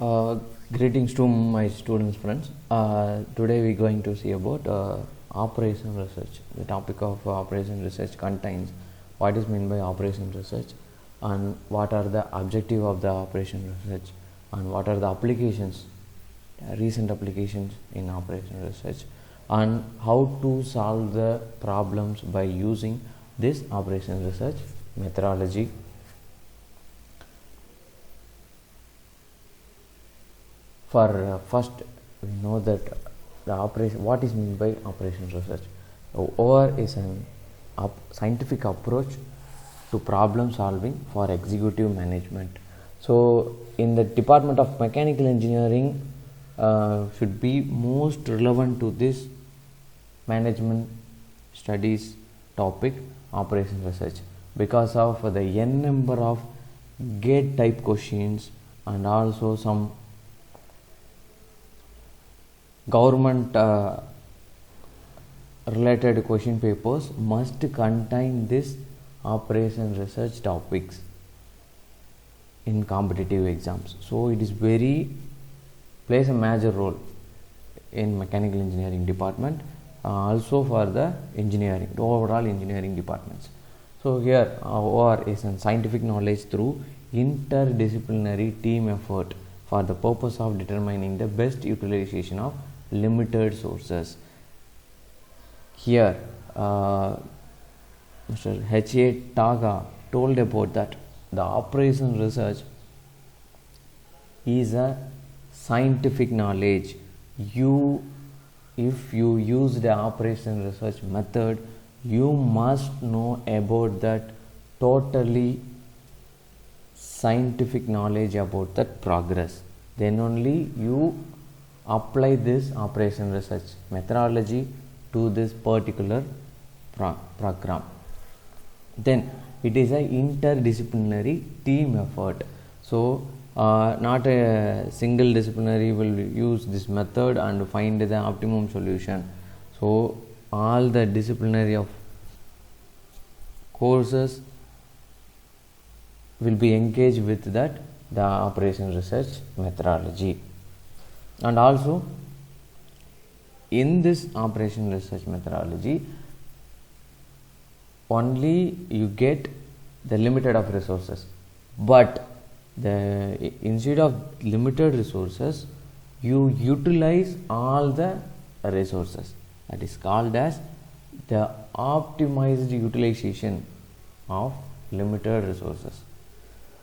Uh, Greetings to my students friends. Today we are going to see about operation research. The topic of operation research contains what is meant by operation research and what are the objective of the operation research and what are the applications, recent applications in operation research, and how to solve the problems by using this operation research methodology. For first, we know that the operation, what is meant by operation research. OR is an scientific approach to problem solving for executive management. So in the Department of Mechanical Engineering should be most relevant to this management studies topic, operation research, because of the n number of gate type questions and also some government related question papers must contain this operation research topics in competitive exams. So it is plays a major role in mechanical engineering department, also for the engineering, the overall engineering departments. So here OR is a scientific knowledge through interdisciplinary team effort for the purpose of determining the best utilization of limited sources. Here Mr. H.A. Taga told about that the operation research is a scientific knowledge. If you use the operation research method, you must know about that totally scientific knowledge about that progress. Then only you apply this operation research methodology to this particular program. Then it is an interdisciplinary team effort. So not a single disciplinary will use this method and find the optimum solution. So all the disciplinary of courses will be engaged with that the operation research methodology. And also in this operation research methodology only you get the limited of resources, but instead of limited resources you utilize all the resources. That is called as the optimized utilization of limited resources.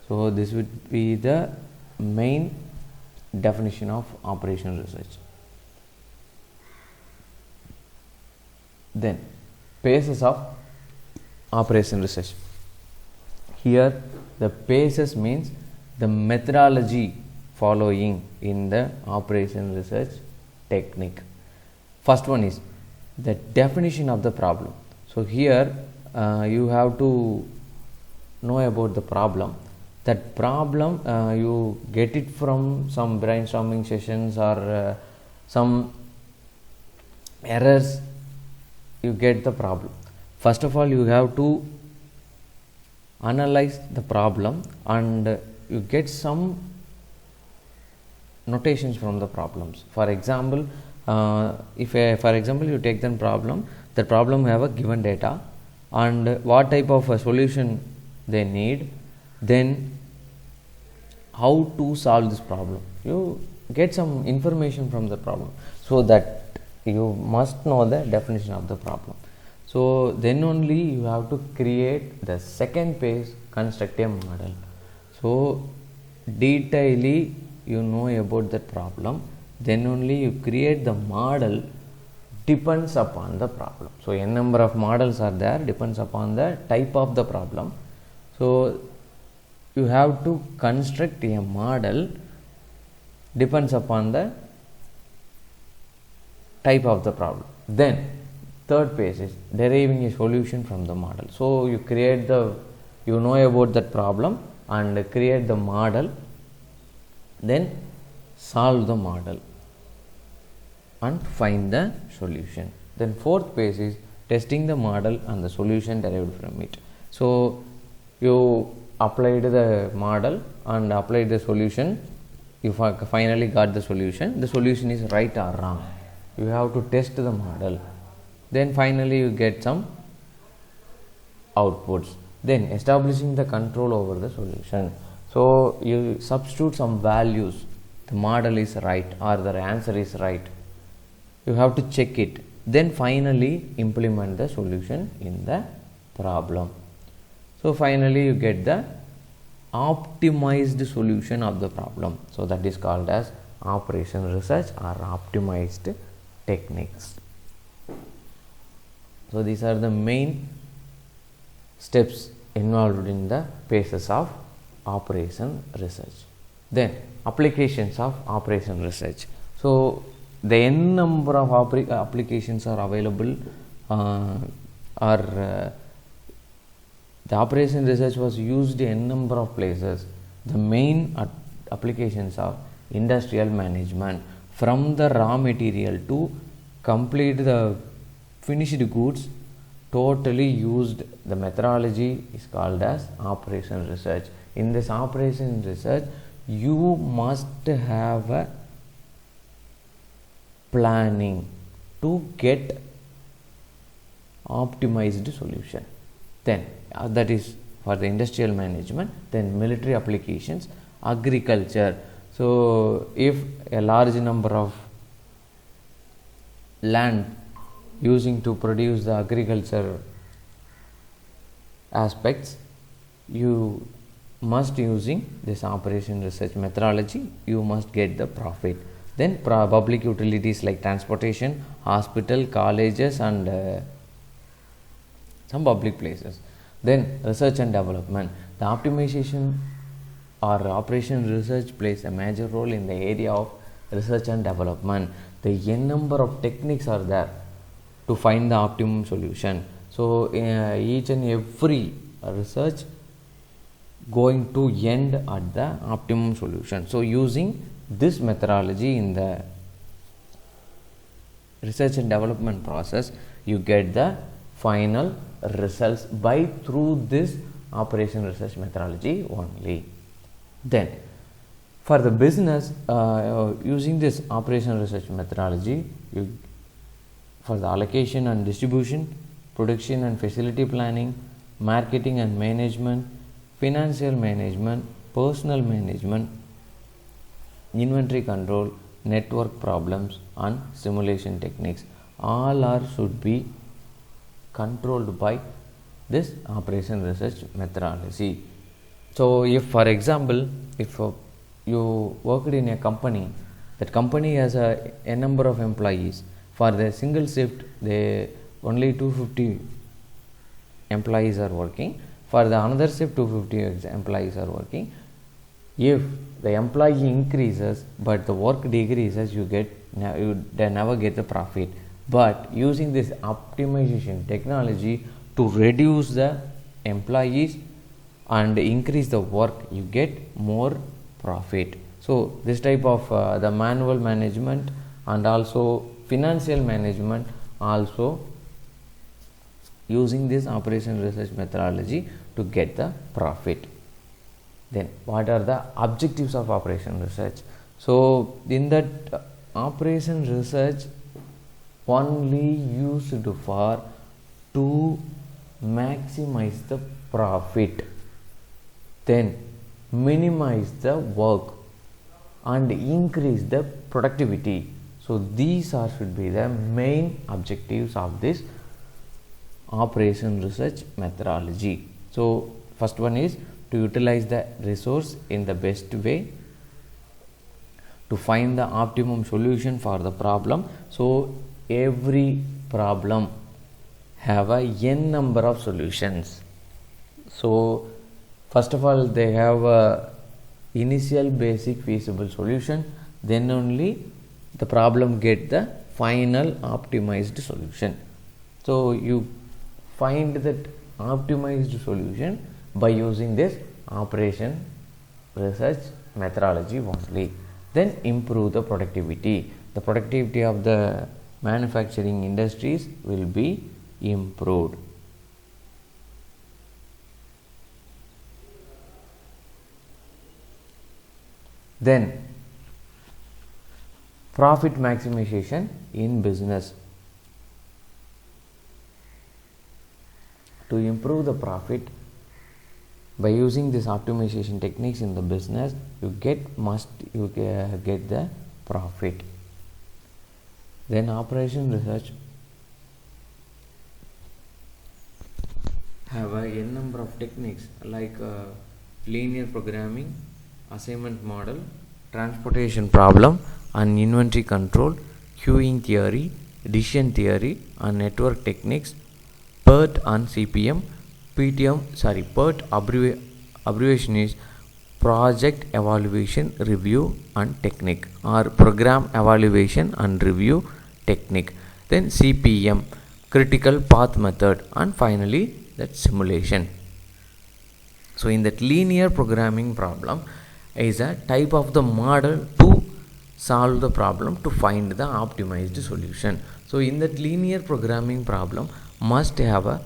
So this would be the main definition of operation research. Then phases of operation research. Here the phases means the methodology following in the operation research technique. First one is the definition of the problem. So here you have to know about the problem. That problem you get it from some brainstorming sessions or some errors, you get the problem. First of all, you have to analyze the problem and you get some notations from the problems. For example, if for example you take the problem have a given data and what type of a solution they need, then how to solve this problem. You get some information from the problem, so that you must know the definition of the problem. So then only you have to create the second phase, construct a model. So detailedly you know about that problem, then only you create the model, depends upon the problem. So n number of models are there, depends upon the type of the problem. So you have to construct a model, depends upon the type of the problem. Then third phase is deriving a solution from the model. So you know about that problem and create the model, then solve the model and find the solution. Then fourth phase is testing the model and the solution derived from it. So you applied the model and applied the solution you finally got the solution is right or wrong. You have to test the model, then finally you get some outputs, then establishing the control over the solution. So you substitute some values, the model is right or the answer is right, you have to check it, then finally implement the solution in the problem. So finally you get the optimized solution of the problem. So that is called as operation research or optimized techniques. So these are the main steps involved in the phases of operation research. Then applications of operation research. So the n number of applications are available, the operation research was used in n number of places. The main applications are industrial management, from the raw material to complete the finished goods, totally used. The methodology is called as operation research. In this operation research, you must have a planning to get optimized solution. Then that is for the industrial management. Then military applications, agriculture. So if a large number of land using to produce the agriculture aspects, you must using this operation research methodology, you must get the profit. Then public utilities like transportation, hospital, colleges and some public places. Then research and development. The optimization or operation research plays a major role in the area of research and development. The n number of techniques are there to find the optimum solution. So each and every research going to end at the optimum solution. So using this methodology in the research and development process, you get the final results by through this operation research methodology only. Then for the business, using this operation research methodology, you for the allocation and distribution, production and facility planning, marketing and management, financial management, personal management, inventory control, network problems and simulation techniques, all are should be controlled by this operation research methodology. So if for example, if you worked in a company, that company has a number of employees. For the single shift, they only 250 employees are working. For the another shift, 250 employees are working. If the employee increases but the work decreases, you never get the profit. But using this optimization technology to reduce the employees and increase the work, you get more profit. So this type of the manual management and also financial management also using this operation research methodology to get the profit. Then what are the objectives of operation research? So in that operation research only used for to maximize the profit, then minimize the work and increase the productivity. So these are should be the main objectives of this operation research methodology. So first one is to utilize the resource in the best way, to find the optimum solution for the problem. So every problem have a n number of solutions. So first of all, they have a initial basic feasible solution, then only the problem get the final optimized solution. So you find that optimized solution by using this operation research methodology only. Then improve the productivity. The productivity of the manufacturing industries will be improved. Then profit maximization in business. To improve the profit by using this optimization techniques in the business, you get the profit. Then operation research have a n number of techniques like linear programming, assignment model, transportation problem and inventory control, queuing theory, decision theory and network techniques, PERT and CPM. PERT abbreviation is project evaluation review and technique, or program evaluation and review technique. Then CPM, critical path method, and finally that simulation. So in that linear programming problem is a type of the model to solve the problem to find the optimized solution. So in that linear programming problem must have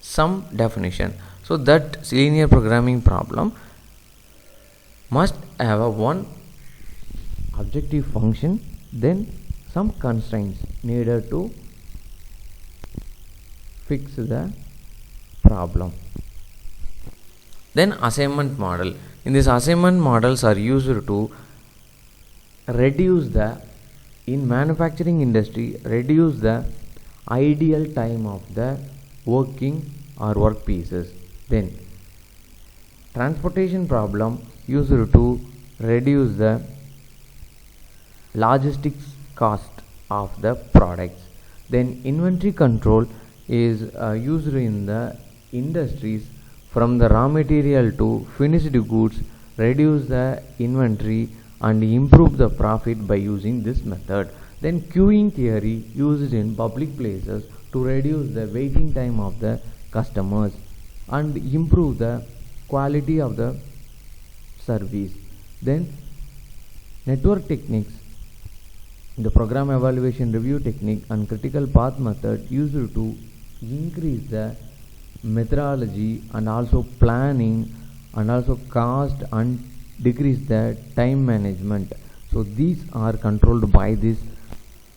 some definition. So that linear programming problem must have one objective function, then some constraints needed to fix the problem. Then assignment model. In this assignment models are used to reduce the, in manufacturing industry, reduce the ideal time of the working or work pieces. Then transportation problem used to reduce the logistics cost of the products. Then inventory control is used in the industries from the raw material to finished goods, reduce the inventory and improve the profit by using this method. Then queuing theory used in public places to reduce the waiting time of the customers and improve the quality of the service. Then network techniques, the program evaluation review technique and critical path method used to increase the methodology and also planning and also cost and decrease the time management. So these are controlled by this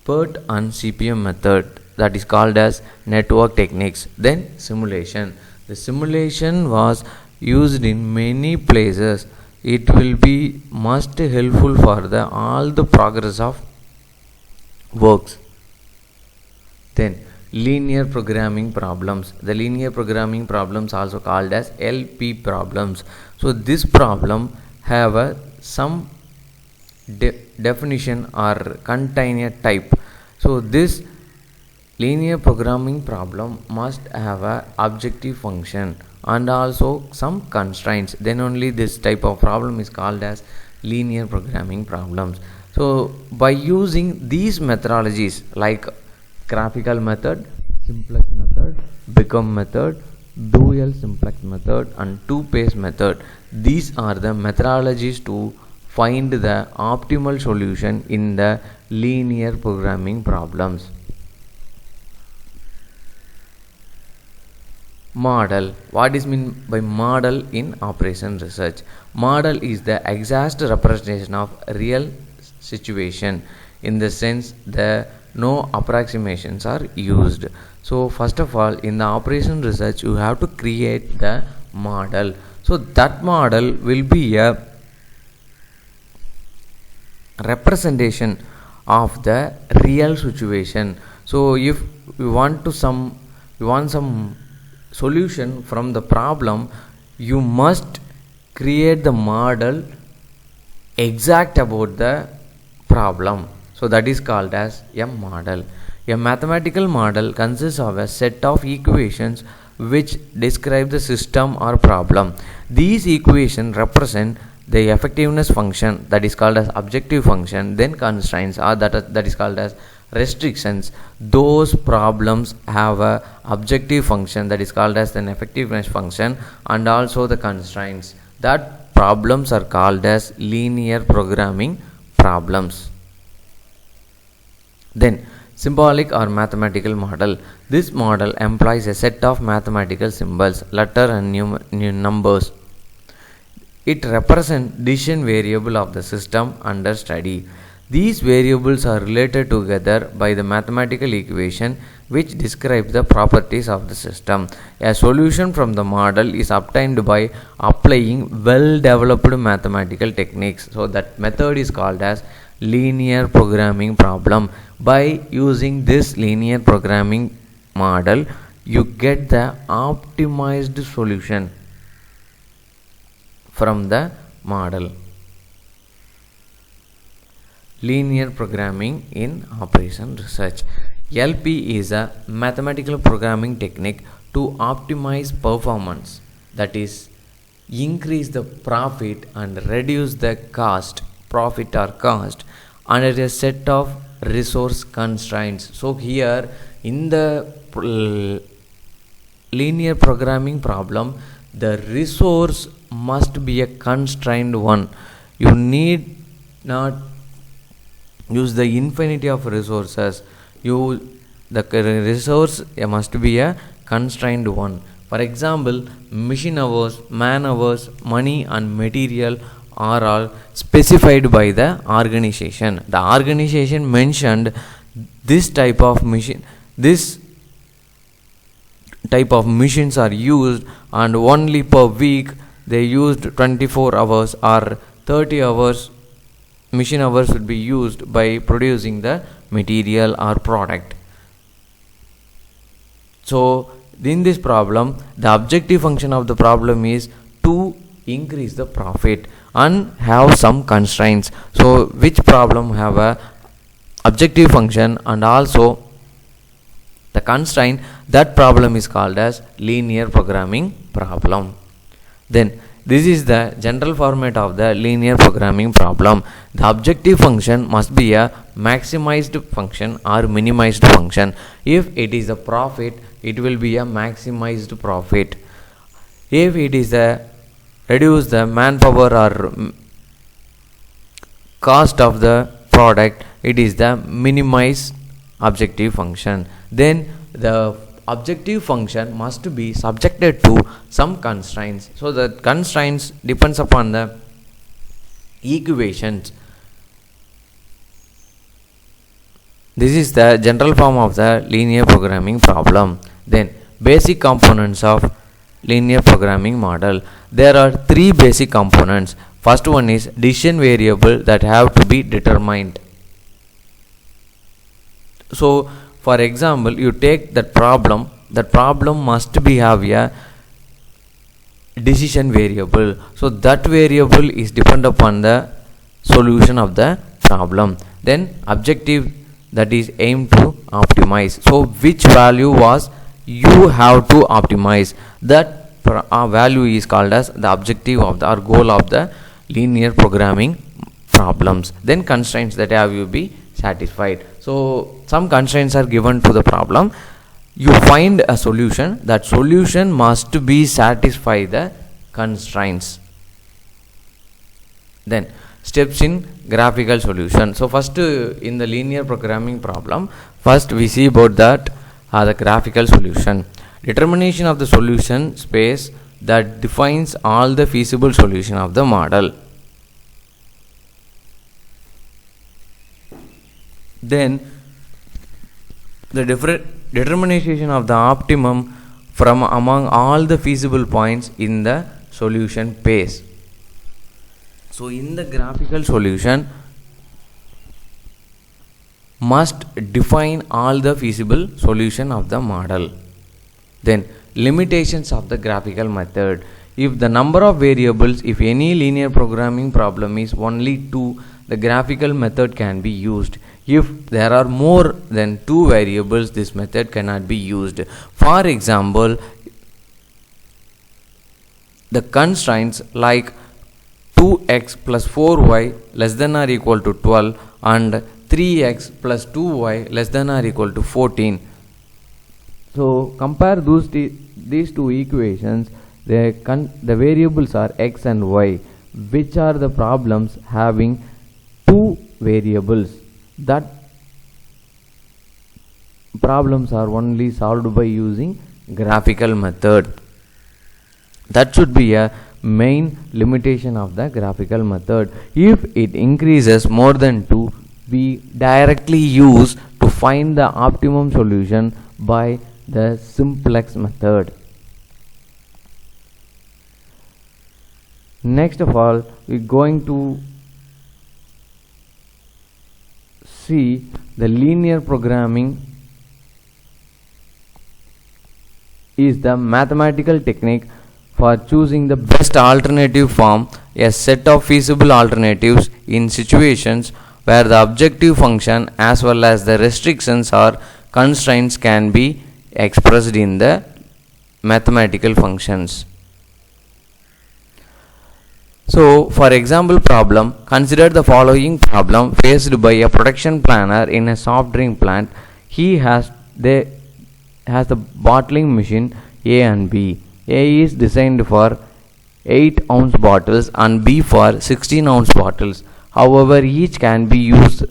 PERT and CPM method, that is called as network techniques. Then simulation. The simulation was used in many places. It will be most helpful for the all the progress of works. Then linear programming problems. The linear programming problems also called as LP problems. So this problem have some definition or contain a type. So this linear programming problem must have a objective function and also some constraints. Then only this type of problem is called as linear programming problems. So by using these methodologies like graphical method, simplex method, become method, dual simplex method and two-phase method, these are the methodologies to find the optimal solution in the linear programming problems. Model. What is meant by model in operation research? Model is the exact representation of real situation, in the sense that no approximations are used. So first of all, in the operation research you have to create the model. So that model will be a representation of the real situation. So if you want some solution from the problem, you must create the model exact about the problem. So that is called as a model. A mathematical model consists of a set of equations which describe the system or problem. These equations represent the effectiveness function, that is called as objective function, then constraints, or that is called as restrictions. Those problems have a objective function, that is called as an effectiveness function, and also the constraints. That problems are called as linear programming problems. Then symbolic or mathematical model. This model employs a set of mathematical symbols, letters and numbers. It represents decision variable of the system under study. These variables are related together by the mathematical equation which describes the properties of the system. A solution from the model is obtained by applying well-developed mathematical techniques. So that method is called as linear programming problem. By using this linear programming model, you get the optimized solution from the model. Linear programming in operation research. LP is a mathematical programming technique to optimize performance, that is, increase the profit and reduce the profit or cost under a set of resource constraints. So here in the linear programming problem, the resource must be a constrained one. You need not use the infinity of resources. The resource must be a constrained one. For example, machine hours, man hours, money and material are all specified by the organization. The organization mentioned this type of machines are used, and only per week they used 24 hours or 30 hours machine hours would be used by producing the material or product. So in this problem, the objective function of the problem is to increase the profit and have some constraints. So which problem have a objective function and also the constraint, that problem is called as linear programming problem. Then this is the general format of the linear programming problem. The objective function must be a maximized function or minimized function. If it is a profit, it will be a maximized profit. If it is a reduce the manpower or cost of the product, it is the minimized objective function. Then the objective function must be subjected to some constraints. So the constraints depends upon the equations. This is the general form of the linear programming problem. Then basic components of linear programming model. There are three basic components. First one is decision variable that have to be determined. So for example, you take that problem must be have a decision variable. So that variable is depend upon the solution of the problem. Then objective, that is aim to optimize. So which value was you have to optimize, that value is called as the objective of the or goal of the linear programming problems. Then constraints that have you be satisfied. So some constraints are given to the problem. You find a solution. That solution must be satisfy the constraints. Then steps in graphical solution. So first in the linear programming problem, first we see about that the graphical solution. Determination of the solution space that defines all the feasible solution of the model. Then the determination of the optimum from among all the feasible points in the solution space. So in the graphical solution must define all the feasible solution of the model. Then limitations of the graphical method. If the number of variables, if any linear programming problem is only 2, the graphical method can be used. If there are more than 2 variables, this method cannot be used. For example, the constraints like 2x plus 4y less than or equal to 12 and 3x plus 2y less than or equal to 14. So compare these two equations. The variables are x and y. Which are the problems having 2 variables? That problems are only solved by using graphical method. That should be a main limitation of the graphical method. If it increases more than 2, we directly use to find the optimum solution by the simplex method. Next of all, we're going to see the linear programming is the mathematical technique for choosing the best alternative form, a set of feasible alternatives in situations where the objective function as well as the restrictions or constraints can be expressed in the mathematical functions. So, for example problem, consider the following problem faced by a production planner in a soft drink plant. He has the bottling machine A and B. A is designed for 8-ounce bottles and B for 16-ounce bottles. However, each can be used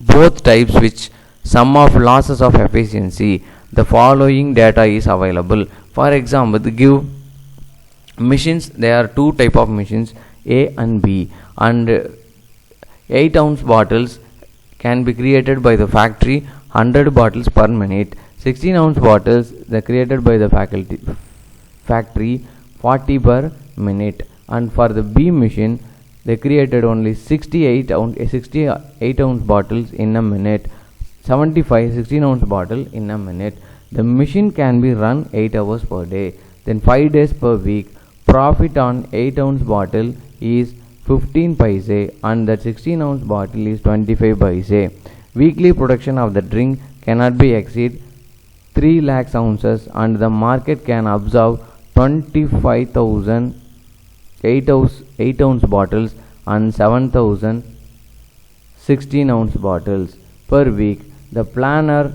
both types with sum of losses of efficiency. The following data is available. For example, the give machines, there are two type of machines, A and B, and 8-ounce bottles can be created by the factory 100 bottles per minute. 16-ounce bottles they created by the factory 40 per minute, and for the B machine they created only 68-ounce bottles in a minute, 75 16-ounce bottle in a minute. The machine can be run 8 hours per day, then 5 days per week. Profit on 8-ounce bottle is 15 paise and the 16-ounce bottle is 25 paise. Weekly production of the drink cannot be exceed 3 lakh ounces and the market can absorb 25,000 8-ounce bottles and 7,000 16-ounce bottles per week. The planner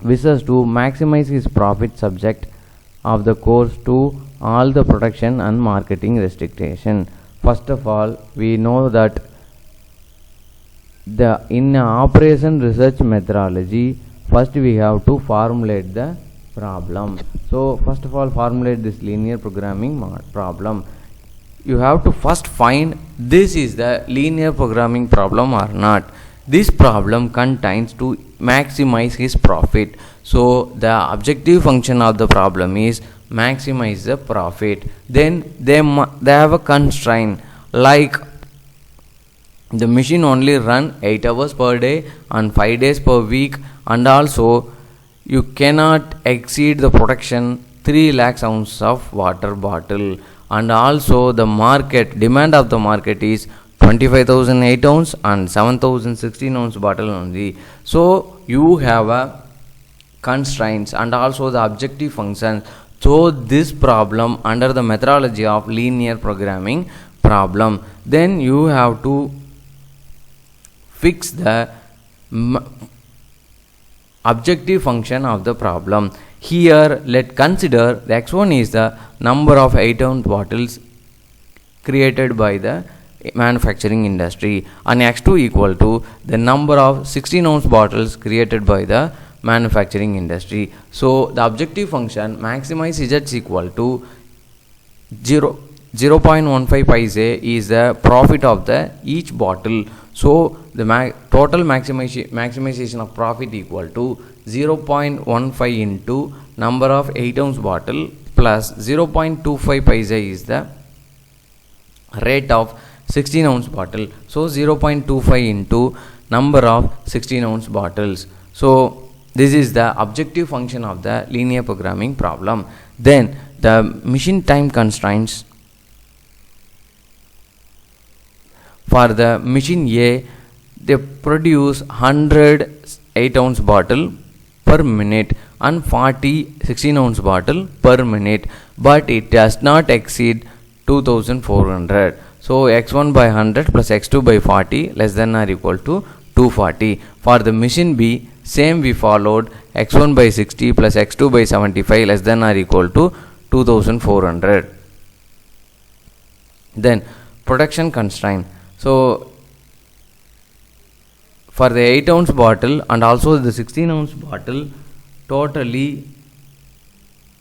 wishes to maximize his profit subject of the course to all the production and marketing restriction. First of all, we know that in operation research methodology, first we have to formulate the problem. So first of all, formulate this linear programming problem. You have to first find this is the linear programming problem or not. This problem contains to maximize his profit. So the objective function of the problem is maximize the profit. Then they have a constraint like the machine only run 8 hours per day and 5 days per week, and also you cannot exceed the production 3 lakhs ounces of water bottle, and also the market demand of the market is 25,000 8-ounce and 7,000 16-ounce bottle only. So you have a constraints and also the objective function. So this problem under the methodology of linear programming problem, then you have to fix the objective function of the problem. Here let's consider the x1 is the number of 8-ounce bottles created by the manufacturing industry and x2 equal to the number of 16-ounce bottles created by the manufacturing industry. So the objective function maximize z equal to 0.15 paise is the profit of the each bottle. So the total maximization of profit equal to 0.15 into number of 8-ounce bottle plus 0.25 paise is the rate of 16-ounce bottle. So 0.25 into number of 16-ounce bottles. So this is the objective function of the linear programming problem. Then the machine time constraints. For the machine A, they produce 100 8-ounce bottle per minute and 40 16-ounce bottle per minute, but it does not exceed 2400. So x1 by 100 plus x2 by 40 less than or equal to 240. For the machine B, same we followed, x1 by 60 plus x2 by 75 less than or equal to 2400. Then production constraint. So for the 8-ounce bottle and also the 16-ounce bottle, totally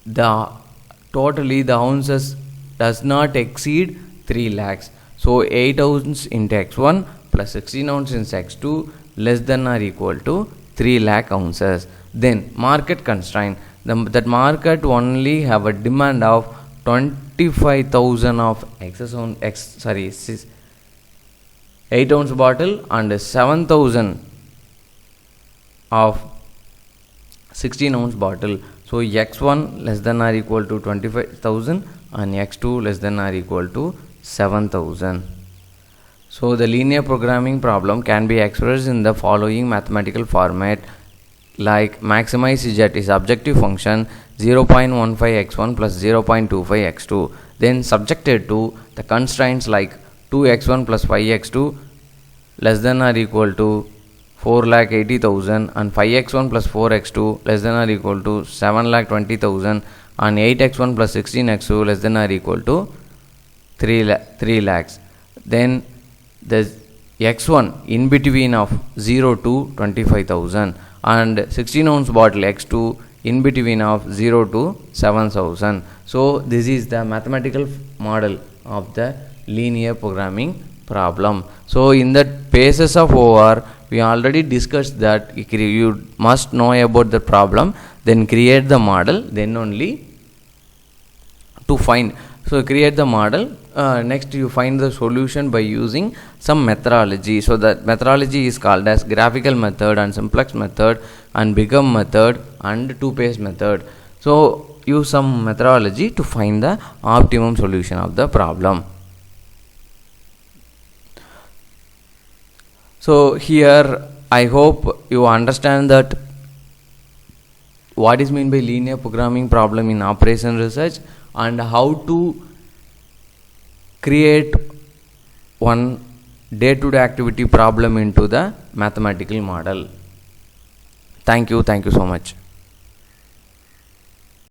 the ounces does not exceed 3 lakhs. So 8 ounces into x1 plus 16 ounces x2 less than or equal to 3 lakh ounces. Then market constraint, that market only have a demand of 25,000 of 8 ounce bottle and 7,000 of 16 ounce bottle. So x1 less than or equal to 25,000 and x2 less than or equal to 7,000. So the linear programming problem can be expressed in the following mathematical format, like maximize z is objective function 0.15 x1 plus 0.25 x2, then subjected to the constraints like 2x1 plus 5x2 less than or equal to 4,80,000 and 5x1 plus 4x2 less than or equal to 7,20,000 and 8x1 plus 16x2 less than or equal to 3 lakhs. Then the x1 in between of 0 to 25,000 and 16 ounce bottle x2 in between of 0 to 7,000. So this is the mathematical model of the linear programming problem. So in the basis of OR, we already discussed that you must know about the problem, then create the model, then only to find. So create the model, next you find the solution by using some methodology. So that methodology is called as graphical method and simplex method and Bigham method and two-phase method. So use some methodology to find the optimum solution of the problem. So here I hope you understand that what is meant by linear programming problem in operation research and how to create one day-to-day activity problem into the mathematical model. Thank you so much.